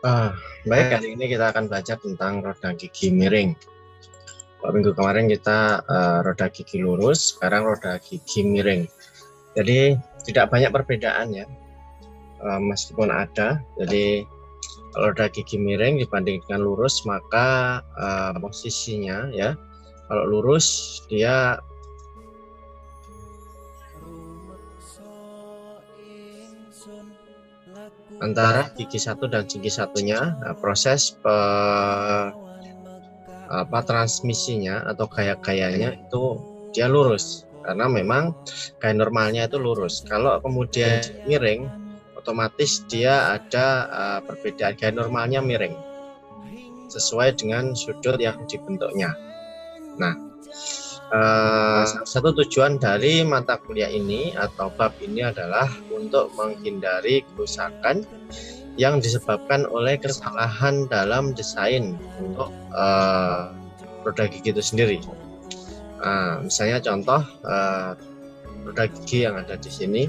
Ah, Baik, kali ini kita akan belajar tentang roda gigi miring. Kalau minggu kemarin kita roda gigi lurus, sekarang roda gigi miring. Jadi tidak banyak perbedaan ya, meskipun ada. Jadi kalau roda gigi miring dibanding dengan lurus, maka posisinya ya, kalau lurus dia antara gigi satu dan gigi satunya, proses transmisinya atau gaya-gayanya itu dia lurus karena memang gaya normalnya itu lurus. Kalau kemudian miring, otomatis dia ada perbedaan, gaya normalnya miring sesuai dengan sudut yang dibentuknya. Nah, salah satu tujuan dari mata kuliah ini atau bab ini adalah untuk menghindari kerusakan yang disebabkan oleh kesalahan dalam desain untuk roda gigi itu sendiri. Misalnya contoh roda gigi yang ada di sini,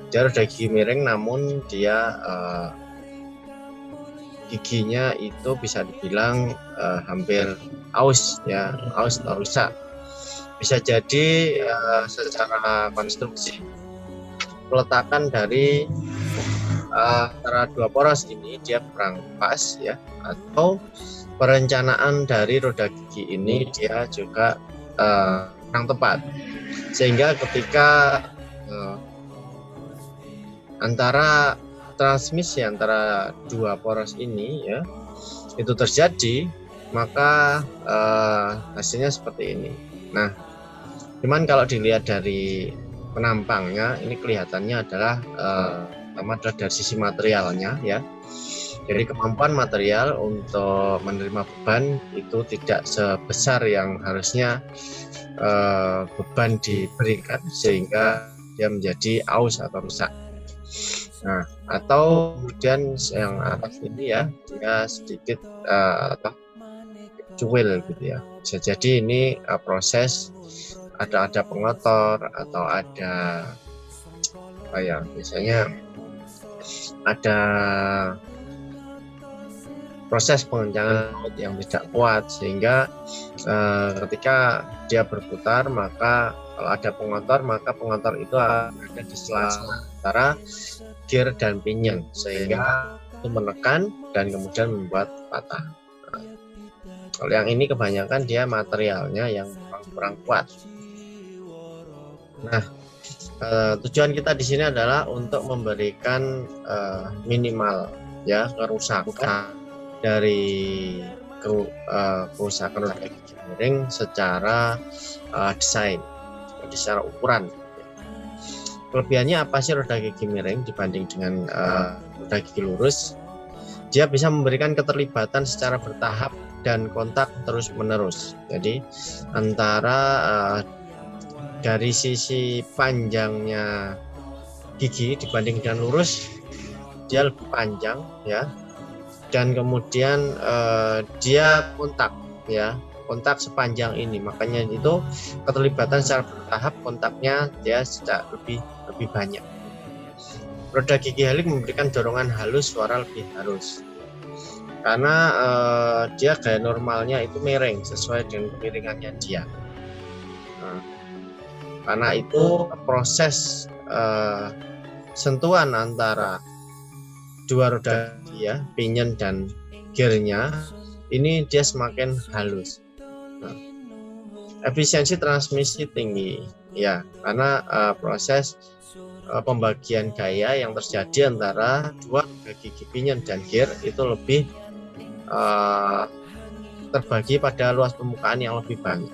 dia roda gigi miring, namun dia giginya itu bisa dibilang hampir aus ya, aus atau rusak. Bisa jadi secara konstruksi peletakan dari antara dua poros ini dia kurang pas ya, atau perencanaan dari roda gigi ini dia juga kurang tepat, sehingga ketika antara transmisi antara dua poros ini ya itu terjadi, maka hasilnya seperti ini. Nah, cuman kalau dilihat dari penampangnya ini kelihatannya adalah pertama adalah dari sisi materialnya ya. Jadi kemampuan material untuk menerima beban itu tidak sebesar yang harusnya beban diberikan, sehingga dia menjadi aus atau rusak. Nah, atau kemudian yang atas ini ya, dia sedikit cuil gitu ya. Bisa jadi ini proses ada pengotor atau ada apa ya, misalnya ada proses pengencangan laut yang tidak kuat, sehingga ketika dia berputar, maka kalau ada pengotor, maka pengotor itu ada di sela-sela antara gear dan pinion, sehingga itu menekan dan kemudian membuat patah. Kalau yang ini kebanyakan dia materialnya yang kurang kuat. Nah, tujuan kita di sini adalah untuk memberikan minimal ya kerusakan dari kerusakan roda gigi miring secara desain, secara ukuran. Kelebihannya apa sih roda gigi miring dibanding dengan roda gigi lurus? Dia bisa memberikan keterlibatan secara bertahap dan kontak terus-menerus. Jadi antara dari sisi panjangnya gigi dibanding dengan lurus, dia lebih panjang ya, dan kemudian dia kontak sepanjang ini, makanya itu keterlibatan secara bertahap, kontaknya dia lebih banyak. Roda gigi halik memberikan dorongan halus, suara lebih halus karena dia gaya normalnya itu miring sesuai dengan kemiringannya dia. Karena itu proses sentuhan antara dua roda ya, pinion dan gearnya ini dia semakin halus. Efisiensi transmisi tinggi ya, karena proses pembagian gaya yang terjadi antara dua gigi pinion dan gear itu lebih terbagi pada luas permukaan yang lebih banyak.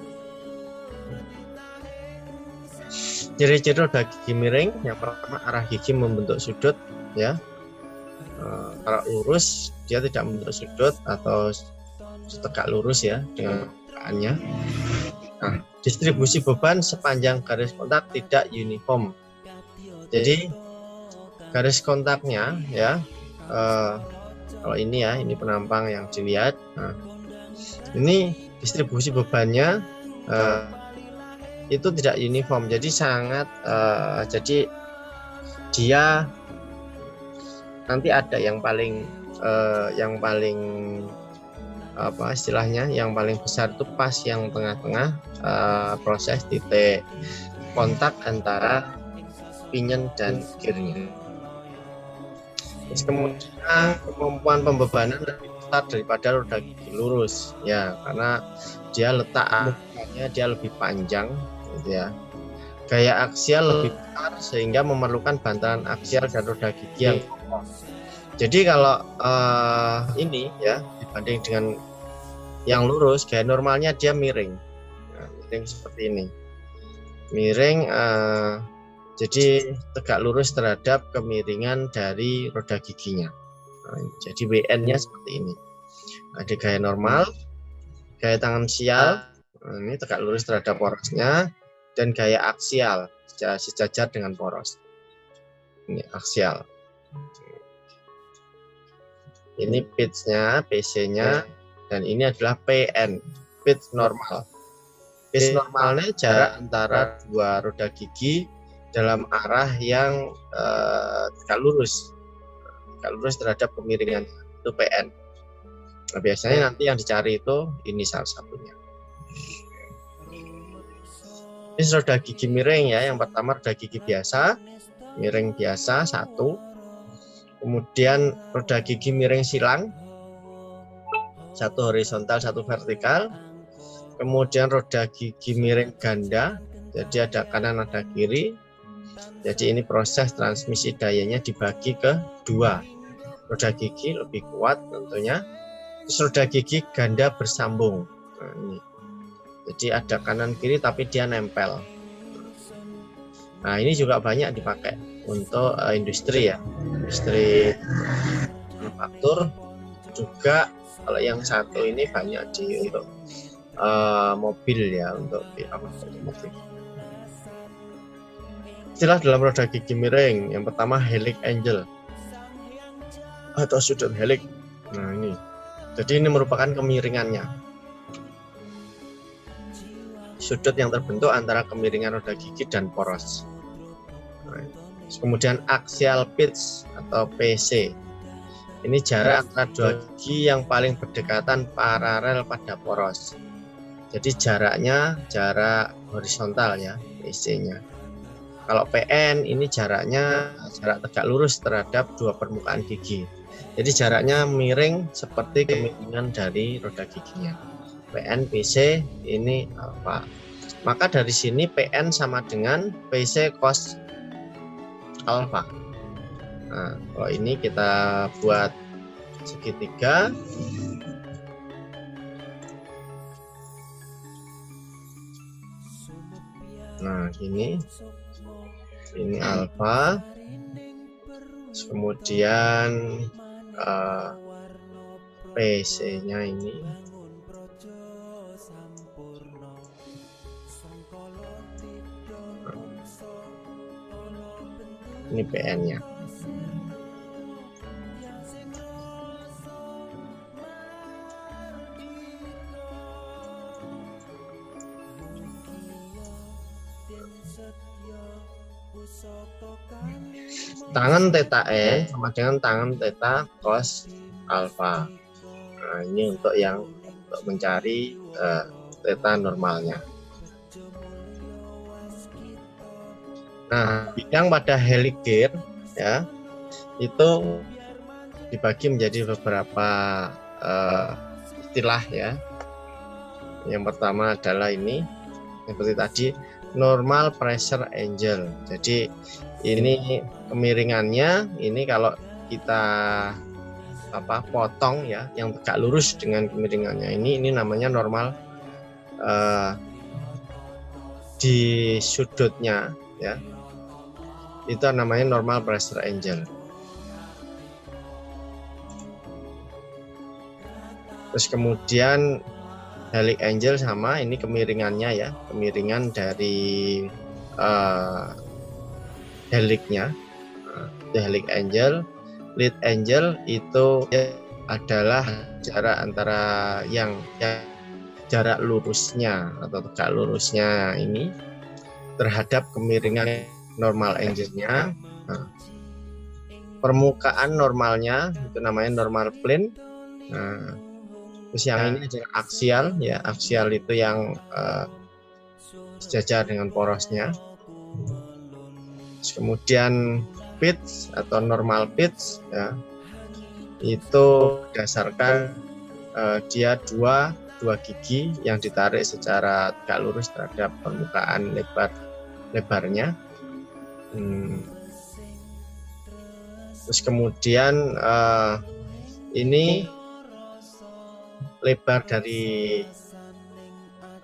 Ciri-ciri roda gigi miring, yang pertama arah gigi membentuk sudut ya. Kalau lurus dia tidak membentuk sudut atau tegak lurus ya dengan permukaannya. Nah, distribusi beban sepanjang garis kontak tidak uniform. Jadi garis kontaknya ya, kalau ini ya, ini penampang yang dilihat. Nah, ini distribusi bebannya itu tidak uniform, jadi jadi dia nanti ada yang paling yang paling apa istilahnya, yang paling besar itu pas yang tengah-tengah, proses titik kontak antara pinion dan gearnya. Terus kemudian kemampuan pembebanan lebih besar daripada roda gigi lurus ya, karena dia letak mukanya dia lebih panjang gitu ya. Gaya aksial lebih besar sehingga memerlukan bantalan aksial dan roda gigi yang kokoh. Jadi kalau ini ya dibanding dengan yang lurus, gaya normalnya dia miring, nah, miring seperti ini, miring. Jadi tegak lurus terhadap kemiringan dari roda giginya. Nah, jadi WN-nya seperti ini. Ada gaya normal, gaya tangan sial, nah, ini tegak lurus terhadap porosnya, dan gaya aksial sejajar dengan poros. Ini aksial. Ini pitch-nya, PC-nya, dan ini adalah PN, pitch normal. Pitch normalnya jarak antara dua roda gigi dalam arah yang tegak lurus terhadap kemiringan, itu PN. Nah, biasanya nanti yang dicari itu ini salah satunya. Ini roda gigi miring ya. Yang pertama roda gigi biasa, miring biasa 1. Kemudian roda gigi miring silang, 1 horizontal 1 vertikal. Kemudian roda gigi miring ganda, jadi ada kanan ada kiri. Jadi ini proses transmisi dayanya dibagi ke 2. Roda gigi lebih kuat tentunya. Terus roda gigi ganda bersambung. Nah, ini. Jadi ada kanan kiri tapi dia nempel. Nah, ini juga banyak dipakai untuk industri ya. Industri manufaktur juga. Kalau yang satu ini banyak untuk mobil ya, untuk otomotif. Istilah dalam roda gigi miring yang pertama helix angle atau sudut helix. Nah, ini jadi ini merupakan kemiringannya, sudut yang terbentuk antara kemiringan roda gigi dan poros. Nah, kemudian axial pitch atau PC, ini jarak antara dua gigi yang paling berdekatan paralel pada poros. Jadi jaraknya jarak horizontal ya, PC-nya. Kalau PN ini jaraknya jarak tegak lurus terhadap dua permukaan gigi. Jadi jaraknya miring seperti kemiringan dari roda giginya. PN, PC ini alfa. Maka dari sini PN sama dengan PC cos alfa. Nah, kalau ini kita buat segitiga. Nah, ini alfa. Kemudian PC-nya ini PN-nya. Tangan theta E sama dengan tangan theta cos alfa. Nah, ini untuk mencari theta normalnya. Nah, bidang pada helix gear ya itu dibagi menjadi beberapa istilah ya. Yang pertama adalah ini seperti tadi, normal pressure angle. Jadi ini kemiringannya, ini kalau kita potong ya, yang tegak lurus dengan kemiringannya ini namanya normal di sudutnya ya. Itu namanya normal pressure angle. Terus kemudian helix angle sama ini kemiringannya ya, kemiringan dari helixnya. Helix angle, lead angle itu adalah jarak antara yang jarak lurusnya atau tegak lurusnya ini terhadap kemiringan normal angle-nya. Nah, permukaan normalnya itu namanya normal plane. Nah, terus yang ini adalah aksial ya, aksial itu yang sejajar dengan porosnya. Terus kemudian pitch atau normal pitch ya, itu berdasarkan dia dua gigi yang ditarik secara tegak lurus terhadap permukaan lebarnya. Terus kemudian ini lebar dari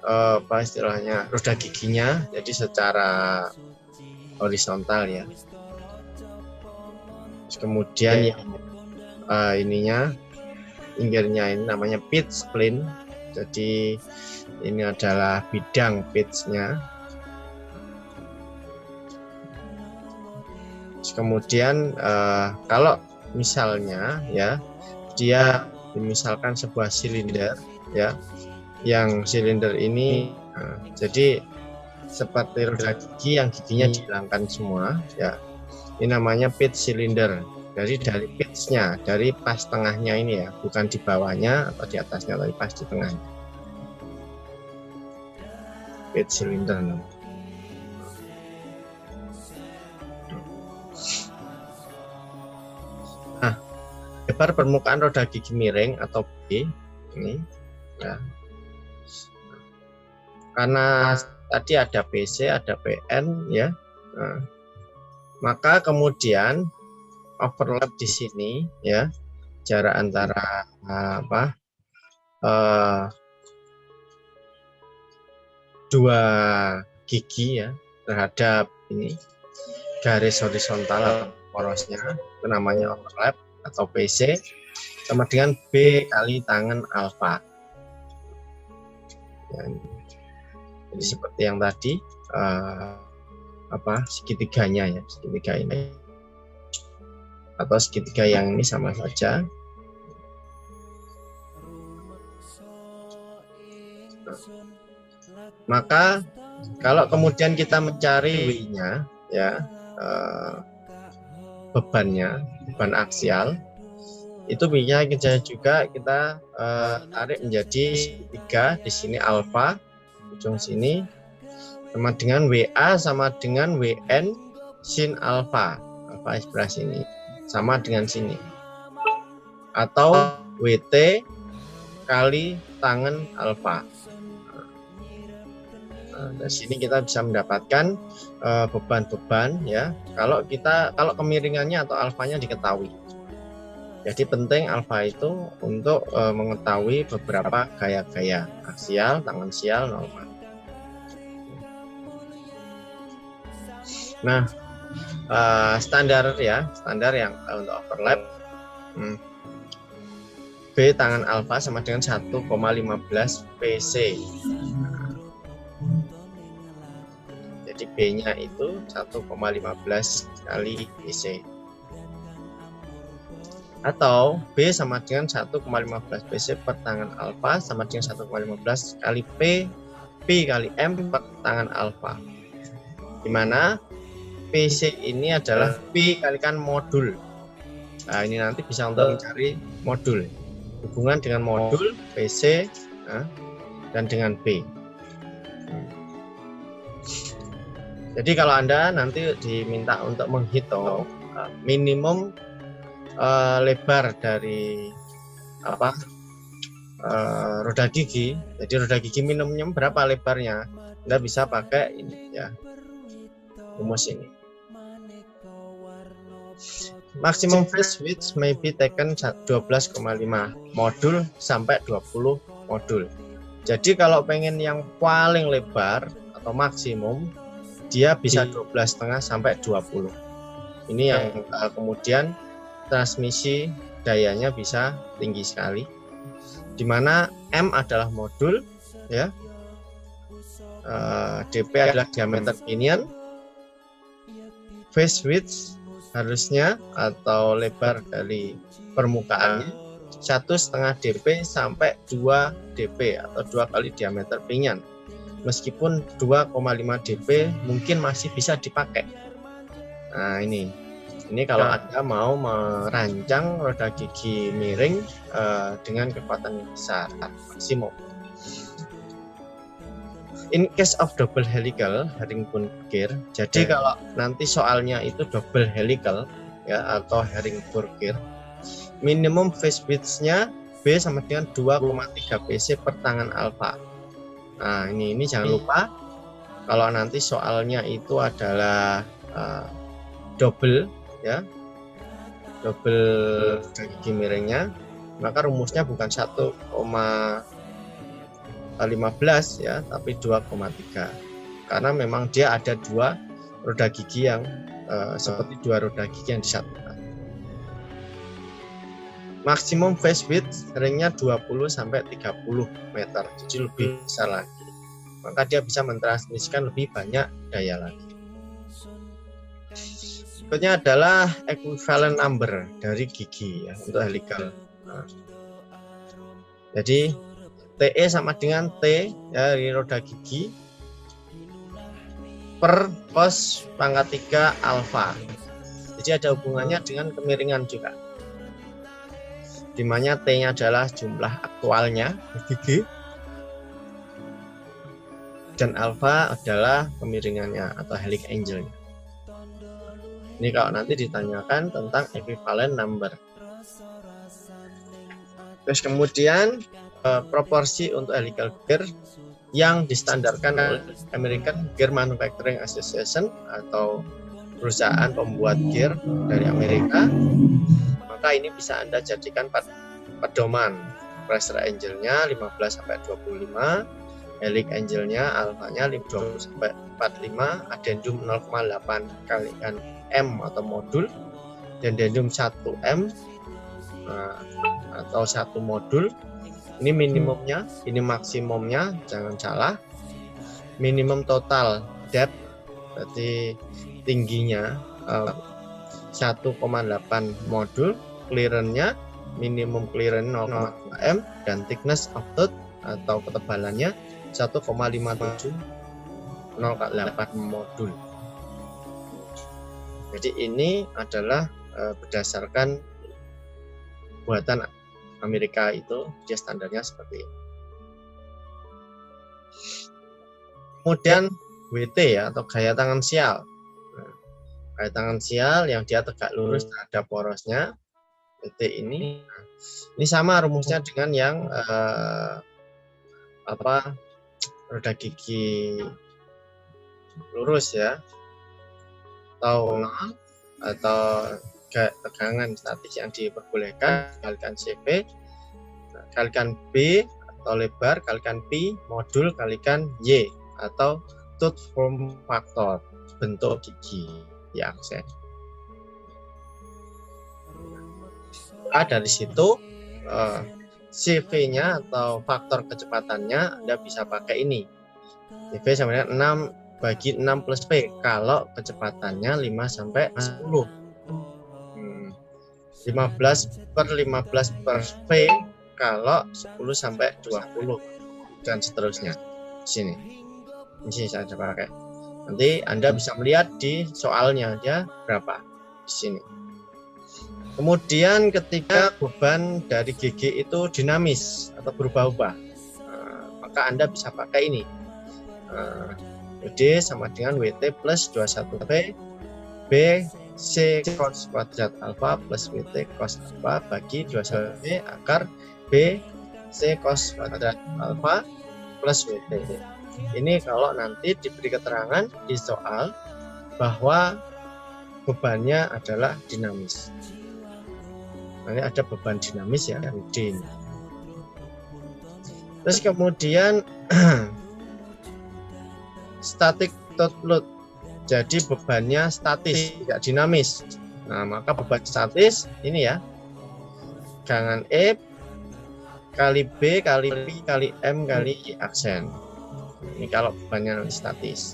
apa istilahnya roda giginya, jadi secara horizontal ya. Terus kemudian yang ininya pinggirnya ini namanya pitch plane, jadi ini adalah bidang pitch-nya. Terus kemudian kalau misalnya ya dia misalkan sebuah silinder ya, yang silinder ini jadi seperti roda gigi yang giginya dihilangkan semua ya, ini namanya pitch silinder. Dari pitch-nya, dari pas tengahnya ini ya, bukan di bawahnya atau di atasnya, tapi pas di tengahnya. Pitch silinder. Nah, lebar permukaan roda gigi miring atau B ini ya. Karena tadi ada PC, ada PN ya. Nah, maka kemudian overlap di sini ya, jarak antara dua gigi ya terhadap ini garis horizontal porosnya, itu namanya overlap atau PC, sama dengan B kali tangen alfa ya. Jadi seperti yang tadi segitiganya ya, segitiga ini atau segitiga yang ini sama saja. Maka kalau kemudian kita mencari W-nya ya, beban aksial, itu bisa juga kita tarik menjadi segitiga. Di sini alfa, ujung sini sama dengan WA sama dengan WN sin alfa sebelah sini sama dengan sini, atau WT kali tangen alfa. Dari sini kita bisa mendapatkan beban-beban ya, kalau kemiringannya atau alfanya diketahui. Jadi penting alfa itu untuk mengetahui beberapa gaya-gaya aksial, tangensial, normal. Nah, standar yang untuk overlap B tangen alfa sama dengan 1,15 PC. Jadi B-nya itu 1,15 kali PC. Atau B sama dengan 1,15 PC per tangen alfa sama dengan 1,15 kali P kali M per tangen alfa. Dimana PC ini adalah P kalikan modul. Nah, ini nanti bisa untuk mencari modul, hubungan dengan modul PC dan dengan P. Jadi kalau Anda nanti diminta untuk menghitung minimum lebar dari roda gigi, jadi roda gigi minimumnya berapa lebarnya, Anda bisa pakai ini ya, rumus ini. Maximum phase width may be taken 12,5 modul sampai 20 modul. Jadi kalau pengen yang paling lebar atau maksimum, dia bisa 12,5 sampai 20. Ini yang kemudian transmisi dayanya bisa tinggi sekali, di mana M adalah modul ya, DP adalah diameter pinion, phase width harusnya atau lebar dari permukaannya 1,5 dp sampai 2 dp atau 2 kali diameter pinion. Meskipun 2,5 dp mungkin masih bisa dipakai. Nah ini Ini kalau Anda mau merancang roda gigi miring dengan kekuatan yang besar, maksimum. In case of double helical herringbone gear, jadi kalau nanti soalnya itu double helical ya atau herringbone gear, minimum phase width-nya B sama dengan 2,3 PC per tangan alfa. Nah, ini jangan lupa kalau nanti soalnya itu adalah double ya, double gigi miringnya, maka rumusnya bukan 1,15 ya, tapi 2,3 karena memang dia ada dua roda gigi yang seperti dua roda gigi yang disatukan. Maksimum phase width ringnya 20 sampai 30 meter, jadi lebih besar lagi. Maka dia bisa mentransmisikan lebih banyak daya lagi. Berikutnya adalah equivalent number dari gigi ya untuk helical. Nah, jadi TE sama dengan T ya, dari roda gigi per cos pangkat 3 alfa. Jadi ada hubungannya dengan kemiringan juga. Dimana T-nya adalah jumlah aktualnya gigi dan alfa adalah kemiringannya atau helix angle-nya. Ini kalau nanti ditanyakan tentang equivalent number. Terus kemudian proporsi untuk helical gear yang distandarkan oleh American Gear Manufacturing Association atau perusahaan pembuat gear dari Amerika, maka ini bisa Anda jadikan pedoman. Pressure angle-nya 15 sampai 25, helix angle-nya alfanya 20 sampai 45, addendum 0,8 kalikan M atau modul, dan addendum 1M atau 1 modul. Ini minimumnya, ini maksimumnya, jangan salah. Minimum total depth, berarti tingginya 1,8 modul, clearance-nya minimum clearance 0,2 m, dan thickness of tooth atau ketebalannya 1,57 0,8 modul. Jadi ini adalah berdasarkan buatan Amerika, itu dia standarnya seperti ini. Kemudian WT ya atau gaya tangan sial. Nah, gaya tangan sial yang dia tegak lurus terhadap porosnya, WT ini sama rumusnya dengan yang roda gigi lurus ya, atau tegangan statis yang diperbolehkan kalikan CV kalikan B atau lebar kalikan P modul kalikan Y atau tooth form factor, bentuk gigi di aksen. Dari situ CV-nya atau faktor kecepatannya Anda bisa pakai ini. CV sama dengan 6/6 plus P kalau kecepatannya 5 sampai 10. 15/15 per P kalau 10 sampai 20 dan seterusnya. Di sini saya pakai. Nanti Anda bisa melihat di soalnya dia berapa di sini. Kemudian ketika beban dari gigi itu dinamis atau berubah-ubah, maka Anda bisa pakai ini. WD sama dengan WT plus 21P B C cos kuadrat alfa plus WT cos alfa bagi 21P akar B C cos kuadrat alfa plus WT. Ini kalau nanti diberi keterangan di soal bahwa bebannya adalah dinamis. Nanti ada beban dinamis ya, D. Terus kemudian static tooth load. Jadi bebannya statis, tidak dinamis. Nah, maka beban statis ini ya, tegangan E kali B kali P kali M kali Y aksen. Ini kalau bebannya statis.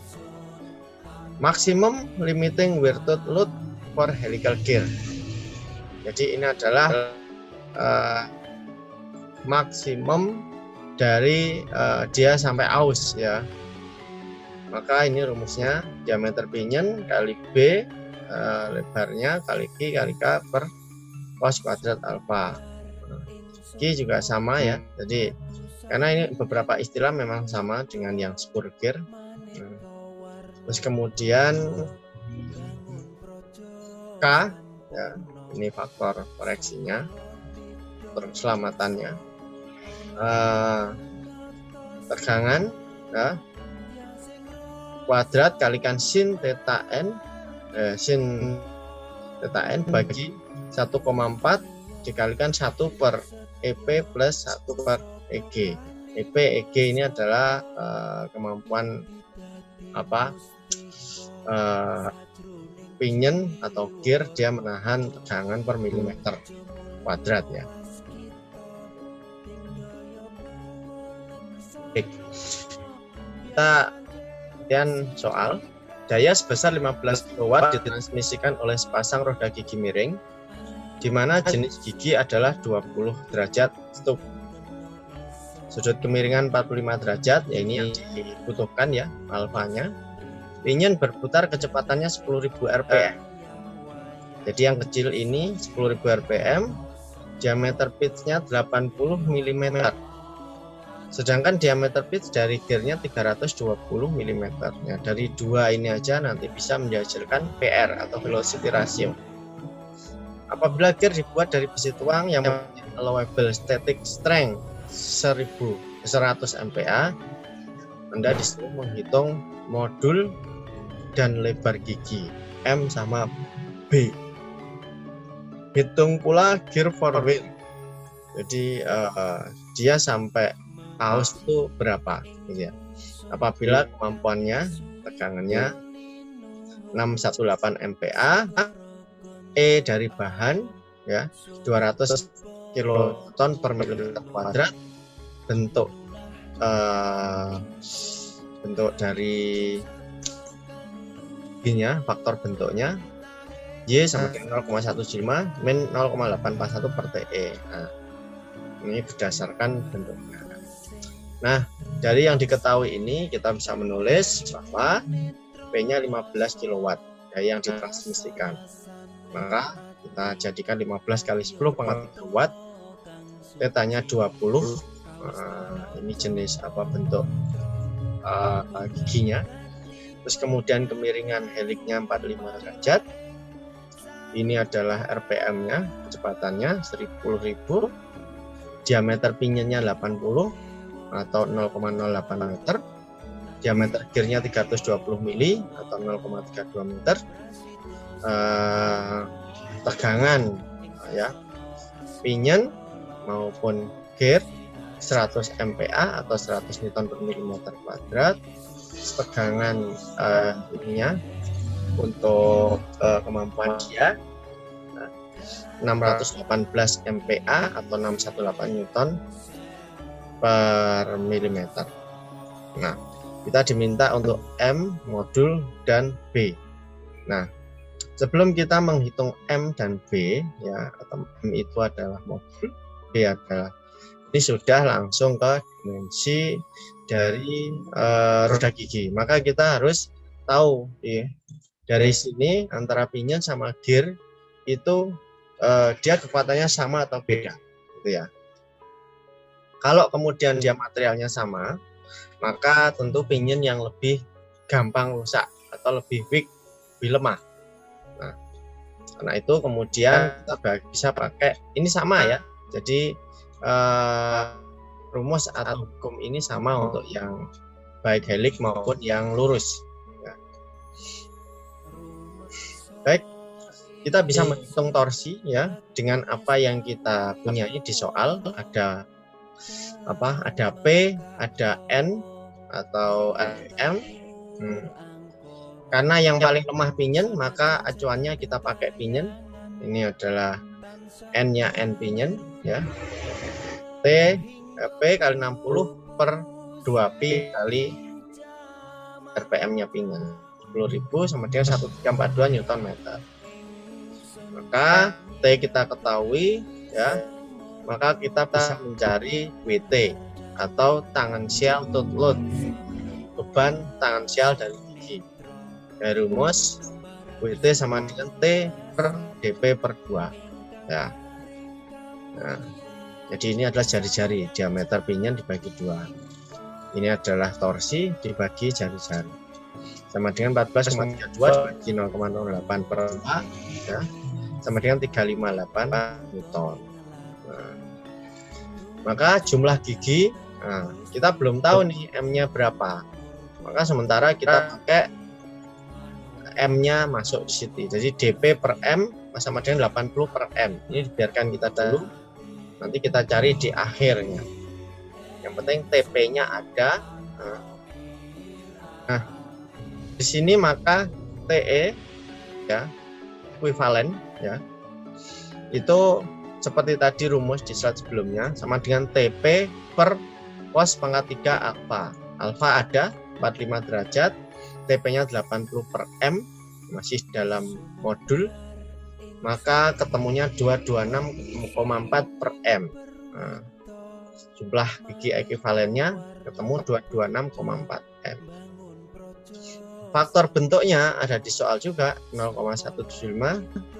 Maximum limiting wear tooth load for helical gear. Jadi ini adalah maksimum dari dia sampai aus ya. Maka ini rumusnya diameter pinion kali B lebarnya kali Q kali K per cos kuadrat alfa. Q juga sama ya, jadi karena ini beberapa istilah memang sama dengan yang spur gear. Terus kemudian K ya, ini faktor koreksinya, keselamatannya. Tegangan ya, kuadrat kalikan sin theta n bagi 1,4 dikalikan 1 per EP plus 1 per EG. EP EG ini adalah kemampuan pinion atau gear, dia menahan tegangan per milimeter kuadrat ya. Kita kemudian soal, daya sebesar 15 kW ditransmisikan oleh sepasang roda gigi miring, di mana jenis gigi adalah 20 derajat stup. Sudut kemiringan 45 derajat, ya ini yang dibutuhkan ya alfanya. Pinion berputar kecepatannya 10.000 rpm. Jadi yang kecil ini 10.000 rpm, diameter pitch-nya 80 mm. Sedangkan diameter pitch dari gearnya 320 mm. Ya, dari dua ini aja nanti bisa menghasilkan PR atau velocity ratio. Apabila gear dibuat dari besi tuang yang memiliki allowable static strength 1100 MPa, Anda disuruh menghitung modul dan lebar gigi M sama B. Hitung pula gear forward. Jadi dia sampai paus itu berapa gitu ya. Apabila kemampuannya tegangannya 618 MPa, E dari bahan ya 200 kiloton per milimeter kuadrat, bentuk dari giginya, faktor bentuknya Y sama dengan 0,175 min 0,841 per TE. Nah, ini berdasarkan bentuknya. Nah, dari yang diketahui ini kita bisa menulis bahwa P-nya 15 kW dari yang ditransmisikan. Maka kita jadikan 15 kali 10 pangkat 3 watt, tetanya 20. Ini jenis bentuk giginya. Terus kemudian kemiringan heliknya 45 derajat. Ini adalah RPM-nya, kecepatannya 10.000. Diameter pinionnya 80 atau 0,08 meter. Diameter gearnya 320 mili atau 0,32 meter. Tegangan ya, pinion maupun gear 100 MPa atau 100 Newton per milimeter kuadrat. Tegangan ininya untuk kemampuan dia 618 MPa atau 618 Newton per milimeter. Nah, kita diminta untuk M, modul, dan B. Nah, sebelum kita menghitung M dan B ya, atau M itu adalah modul, B adalah, ini sudah langsung ke dimensi dari roda gigi. Maka kita harus tahu ya, dari sini antara pinion sama gear itu dia kekuatannya sama atau beda gitu ya. Kalau kemudian dia materialnya sama, maka tentu pinion yang lebih gampang rusak atau lebih weak, lebih lemah. Nah, karena itu kemudian kita bisa pakai ini sama ya. Jadi rumus atau hukum ini sama untuk yang baik helik maupun yang lurus ya. Baik, kita bisa menghitung torsi ya dengan apa yang kita punyai di soal. Ada P, ada N atau M. Karena yang paling lemah pinion, maka acuannya kita pakai pinion. Ini adalah N-nya N pinion ya. P kali 60 per 2pi kali RPM-nya pinion 10.000 sama dengan 1342 Newton meter. Maka T kita ketahui ya, maka kita bisa mencari WT atau tangential tooth load, beban tangential dari gigi. Dari rumus W WT sama dengan T per DP per 2 ya. Nah, jadi ini adalah jari-jari, diameter pinion dibagi 2. Ini adalah torsi dibagi jari-jari. Sama dengan 14,32 dibagi 0,08 per 2 ya. Sama dengan 358 Newton. Nah, maka jumlah gigi, nah, kita belum tahu nih M-nya berapa. Maka sementara kita pakai M-nya masuk di situ. Jadi DP per M sama dengan 80 per M. Ini biarkan kita dulu. Nanti kita cari di akhirnya. Yang penting TP-nya ada. Nah, di sini maka TE ya, ekuivalen ya. Itu seperti tadi rumus di slide sebelumnya sama dengan TP per cos pangkat 3 alfa. Alfa ada 45 derajat, TP-nya 80 per M, masih dalam modul, maka ketemunya 226,4 per M. Nah, jumlah gigi ekuivalennya ketemu 226,4 M. Faktor bentuknya ada di soal juga, 0,175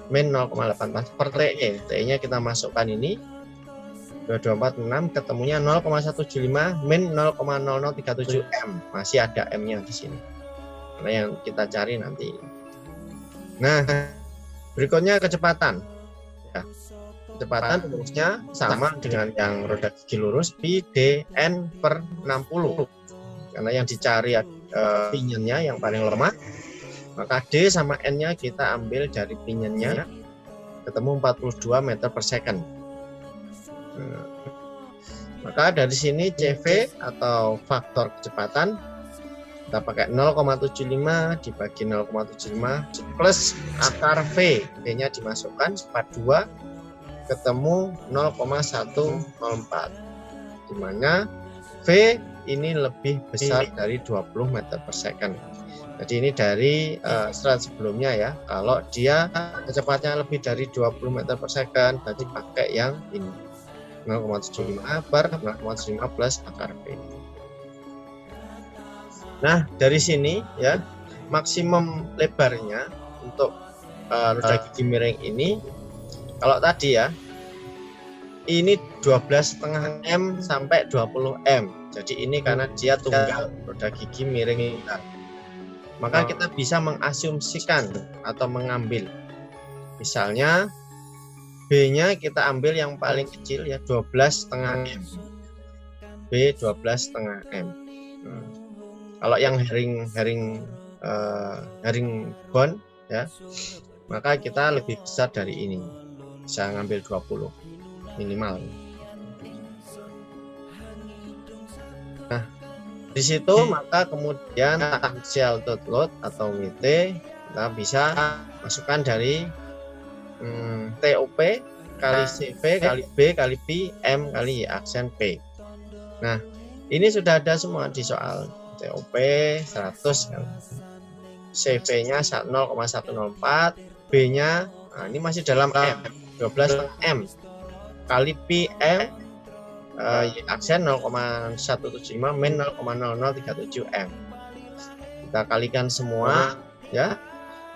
min 0,84 per TE. TE-nya kita masukkan ini 2246, ketemunya 0,175 min 0,0037 M. Masih ada M-nya di sini. Karena yang kita cari nanti. Nah, berikutnya kecepatan. Ya, kecepatan rumusnya sama dengan yang roda gigi lurus, pi dn per 60. Karena yang dicari pinionnya yang paling lemah, maka D sama N-nya kita ambil dari pinionnya, ketemu 42 meter per second. Nah, maka dari sini CV atau faktor kecepatan kita pakai 0,75 dibagi 0,75 plus akar V, V-nya dimasukkan 42, ketemu 0,104, dimana V ini lebih besar dari 20 meter per second. Jadi ini dari slide sebelumnya ya. Kalau dia kecepatannya lebih dari 20 meter per second, berarti pakai yang ini 0,75 per 0,75 plus akar V. Nah, dari sini ya, maksimum lebarnya untuk roda gigi miring ini, kalau tadi ya, ini 12,5 M sampai 20 M. Jadi ini karena dia tunggal roda gigi miring. Maka kita bisa mengasumsikan atau mengambil. Misalnya B-nya kita ambil yang paling kecil ya 12,5 M. B 12,5 M. Nah, kalau yang herring bone ya, maka kita lebih besar dari ini. Bisa ngambil 20 minimal. Nah, di situ maka kemudian axial total load atau WT kita bisa masukkan dari TOP kali CV kali B kali P M kali Y aksen P. Nah, ini sudah ada semua di soal. TOP 100 kan. CV-nya 0,104, B-nya nah ini masih dalam M, 12 M kali PM Y aksen 0,175 min 0,0037 M. Kita kalikan semua ya,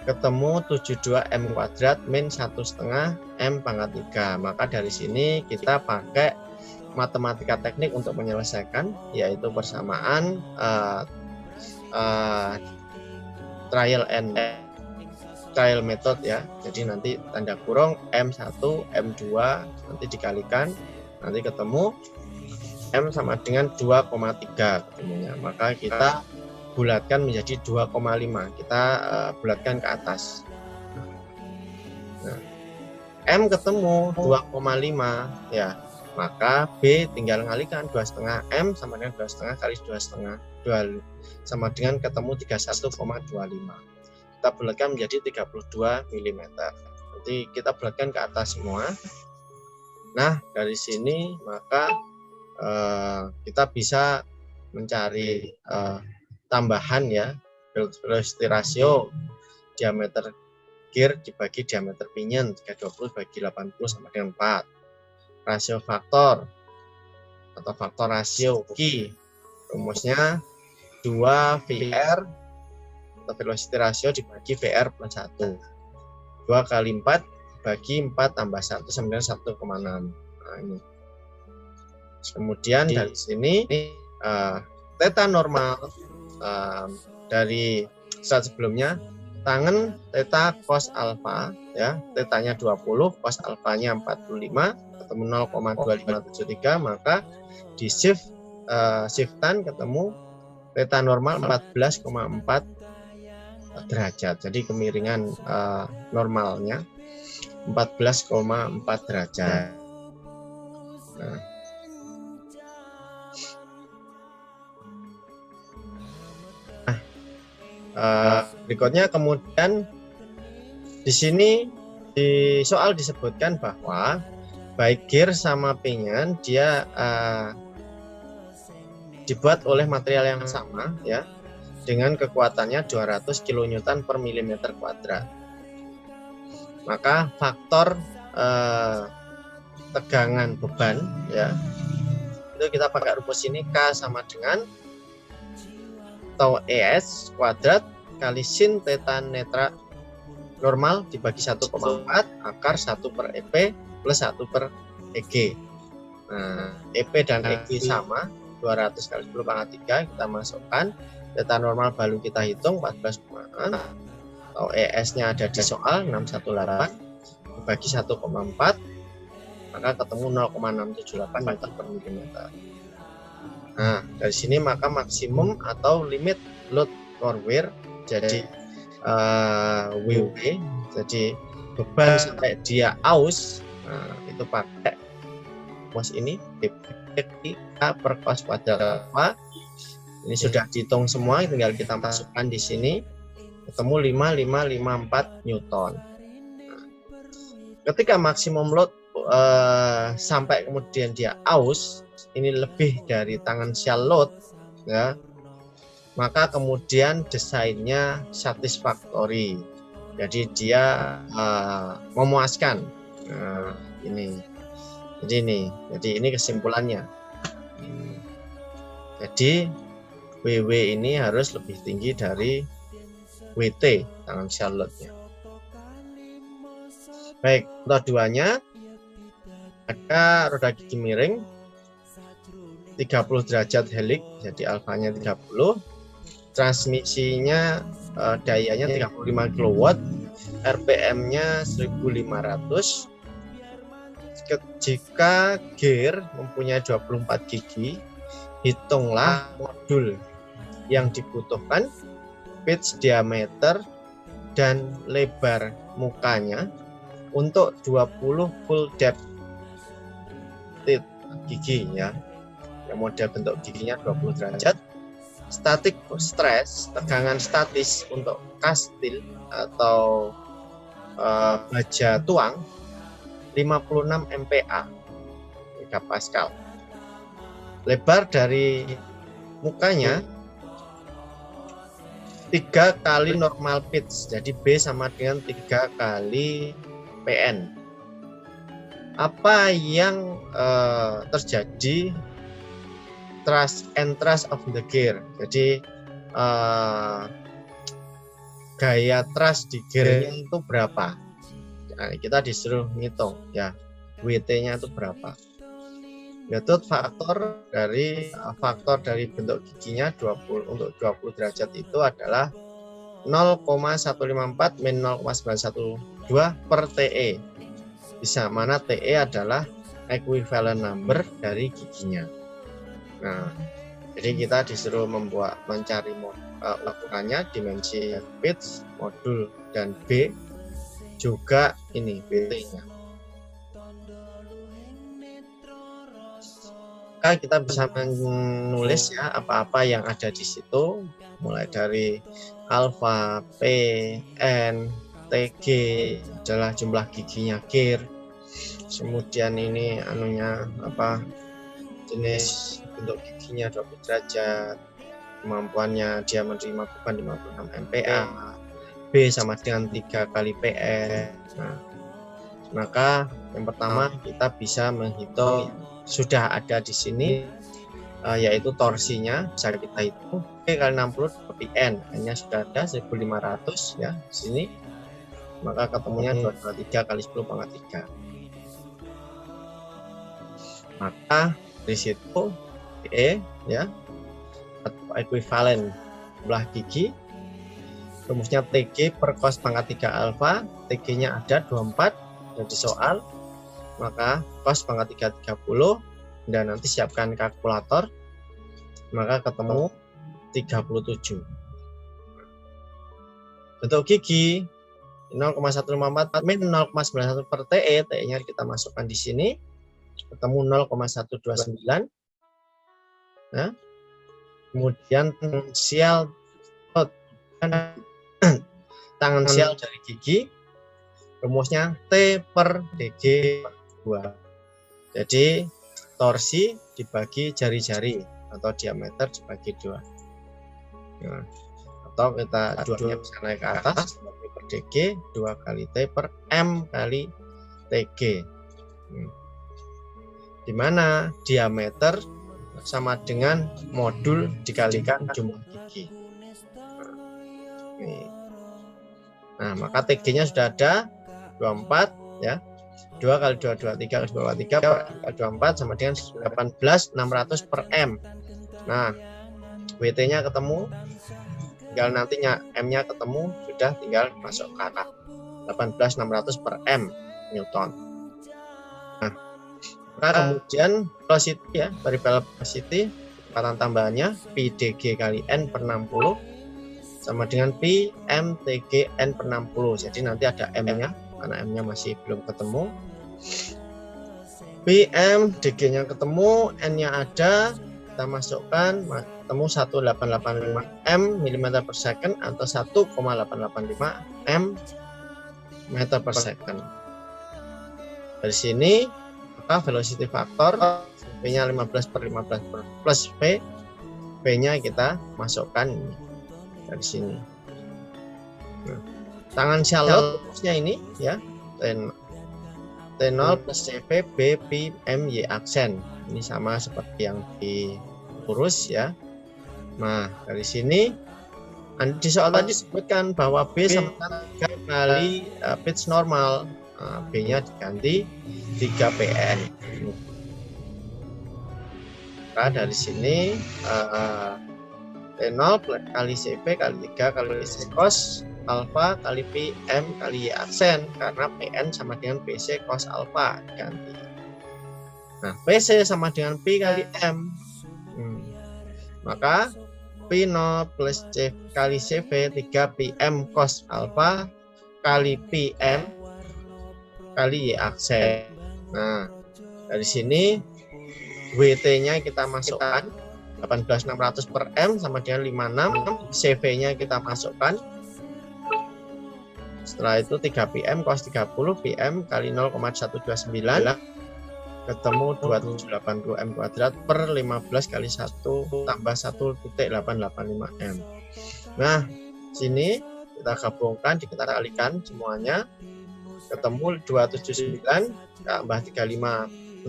ketemu 72 M kuadrat min 1,5 M pangkat 3. Maka dari sini kita pakai matematika teknik untuk menyelesaikan, yaitu persamaan trial method ya. Jadi nanti tanda kurung M1 M2 nanti dikalikan, nanti ketemu M sama dengan 2,3 ketemunya. Maka kita bulatkan menjadi 2,5. Kita bulatkan ke atas. Nah, M ketemu 2,5 ya. Maka B tinggal ngalikan 2,5 M sama dengan 2,5 kali 2,5 sama dengan ketemu 31,25. Kita bulatkan menjadi 32 mm. Nanti kita bulatkan ke atas semua. Nah, dari sini maka kita bisa mencari tambahan ya, velocity ratio diameter gear dibagi diameter pinion 320 bagi 80 sama dengan 4. Rasio faktor atau faktor rasio Q rumusnya 2 VR atau velocity ratio dibagi VR plus 1. 2 kali 4 bagi 4 tambah 1 sama dengan 1,6. Nah, ini. Kemudian dari sini theta normal dari saat sebelumnya tangen theta cos alfa ya, tetanya 20, cos alfanya 45, ketemu 0,2573, maka di shiftan ketemu theta normal 14,4 derajat. Jadi kemiringan normalnya 14,4 derajat. Berikutnya kemudian di sini di soal disebutkan bahwa baik gear sama pinion dia dibuat oleh material yang sama ya, dengan kekuatannya 200 kN per milimeter kuadrat. Maka faktor tegangan beban ya, itu kita pakai rumus ini K sama dengan tau ES kuadrat kali sin theta netra normal dibagi 1,4 akar 1 per EP plus 1 per EG. Nah, EP dan EG sama 200 kali 10 pangkat 3, kita masukkan theta normal baru kita hitung 14, atau ES-nya ada di soal 618 dibagi 1,4, maka ketemu 0,678 meter per milimeter. Nah, dari sini maka maksimum atau limit load for wear jadi WW, jadi beban sampai dia aus, itu pakai rumus ini K per cos kuadrat alfa. Ini sudah dihitung semua, tinggal kita masukkan di sini, ketemu 5554 Newton. Nah, ketika maksimum load sampai kemudian dia aus, ini lebih dari tangential load ya, maka kemudian desainnya satisfactory, jadi dia memuaskan. Nah, jadi ini kesimpulannya. Jadi WW ini harus lebih tinggi dari WT tangential load-nya. Baik, untuk duanya ada roda gigi miring 30 derajat helix, jadi alfanya 30, transmisinya dayanya 35 kW, RPM-nya 1500. Jika gear mempunyai 24 gigi, hitunglah modul yang dibutuhkan, pitch, diameter, dan lebar mukanya untuk 20 full depth gigi ya. Yang model bentuk giginya 20 derajat. Static stress, tegangan statis untuk kastil atau baja tuang 56 MPa, megapascal. Lebar dari mukanya 3 kali normal pitch, jadi B sama dengan 3 kali PN. Apa yang terjadi thrust and thrust of the gear, jadi gaya thrust di gearnya itu berapa? Nah, kita disuruh ngitung ya, WT-nya itu berapa. Yaitu faktor dari bentuk giginya 20 untuk 20 derajat itu adalah 0,154 min 0,912 per TE. Bisa mana TE adalah equivalent number dari giginya. Nah, jadi kita disuruh mencari ukurannya, dimensi pitch, modul, dan B, juga ini BT-nya. Maka kita bisa menulis ya apa-apa yang ada di situ, mulai dari alfa, P, N, TG adalah jumlah giginya gear. Kemudian ini jenis bentuk giginya 20 derajat, kemampuannya dia menerima beban 56 MPa, B sama dengan 3 kali PN. Nah, maka yang pertama kita bisa menghitung, sudah ada di sini, yaitu torsinya bisa kita hitung, P kali 60 pi N. N-nya sudah ada 1500 ya di sini. Maka ketemunya 223 kali 10 pangkat 3. Maka di situ E ya ekuivalen jumlah gigi, rumusnya TG per cos pangkat 3 alfa, TG-nya ada 24 jadi soal, maka cos pangkat 3 30, dan nanti siapkan kalkulator, maka ketemu 37. Bentuk gigi 0,154 min 0,91 per TE, TE-nya kita masukkan di sini, ketemu 0,129. Nah, kemudian tangensial dari gigi, rumusnya T per DG per 2. Jadi torsi dibagi jari-jari atau diameter dibagi 2. Nah, atau kita duanya bisa naik ke atas, per DG 2 kali T per M kali TG. Di mana diameter sama dengan modul dikalikan jumlah gigi. Nah, maka TG-nya sudah ada 24 ya. 2 kali 2 23 kali 23 kali 24 sama dengan 18.600 per M. Nah, WT-nya ketemu, tinggal nantinya M-nya ketemu, sudah tinggal masuk kata 18.600 per M Newton. Nah, kemudian velocity ya, variable velocity, kecepatan tambahannya pi dg kali n per 60 sama dengan pi m tg n per 60. Jadi nanti ada m-nya, karena m-nya masih belum ketemu. Pi m dg-nya ketemu, n-nya ada, kita masukkan, ketemu 1885 m mm per second atau 1,885 m meter per second. Dari sini velocity factor V-nya 15 per 15 plus V, V-nya kita masukkan dari sini. Nah, tangensial loadnya ini ya T0 plus CV B Pi M Y aksen. Ini sama seperti yang di kurus ya. Nah, dari sini di soal tadi disebutkan bahwa B sama dengan 3 kali pitch normal. Nah, B-nya diganti 3 PN. Nah, dari sini T0 kali CV kali 3 kali PC cos alpha kali Pi M kali Y aksen, karena PN sama dengan PC cos alpha diganti. Nah, PC sama dengan Pi kali M. Maka P0 plus C kali CV 3 Pi M cos alpha kali Pi M kali Y aksen. Nah, dari sini WT-nya kita masukkan 18.600 per M sama dengan 56, CV-nya kita masukkan. Setelah itu 3 PM cos 30 PM kali 0,129 ketemu 2780 M kuadrat per 15 kali 1 tambah 1,885 M. Nah, sini kita gabungkan, kita kalikan semuanya, ketemu 279 tambah 35061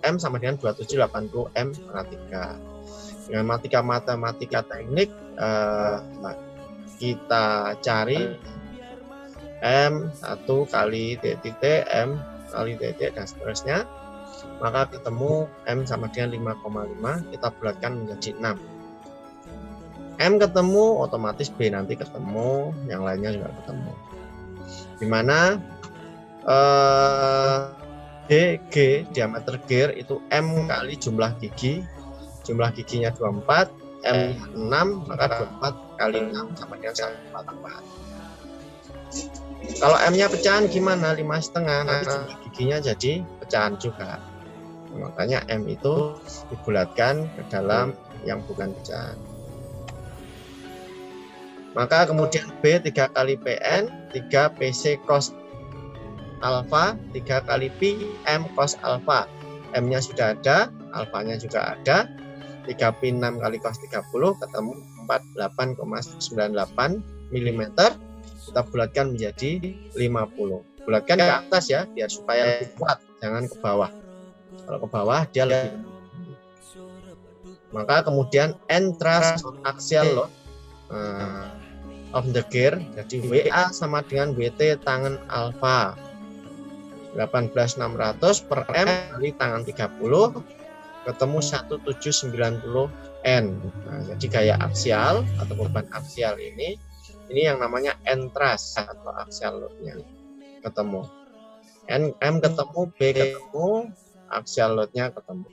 M sama dengan 2780 M per 3. Dengan matematika teknik kita cari M1 kali T titik, M kali titik, dan seterusnya. Maka ketemu M sama dengan 5,5, kita bulatkan menjadi 6. M ketemu, otomatis B nanti ketemu, yang lainnya juga ketemu. Dimana DG, diameter gear itu M kali jumlah gigi, jumlah giginya 24, M 6, maka 24 kali 6 sama dengan 144. Kalau M-nya pecahan gimana? 5,5, nanti jumlah giginya jadi pecahan juga. Makanya M itu dibulatkan ke dalam yang bukan pecahan. Maka kemudian B 3 kali PN, 3 PC cos alpha, 3 kali Pi M cos alpha. M-nya sudah ada, alfanya juga ada. 3 Pi 6 kali cos 30 ketemu 48,98 mm. Kita bulatkan menjadi 50. Bulatkan ke atas ya, biar supaya lebih kuat, jangan ke bawah. Kalau ke bawah dia lebih. Maka kemudian entras axial load of the gear, jadi WA sama dengan WT tangan alfa 18600 per M kali tangan 30 ketemu 1790 N. Nah, jadi gaya aksial atau beban aksial ini yang namanya entras atau aksial loadnya ketemu. M ketemu, B ketemu, aksial loadnya ketemu.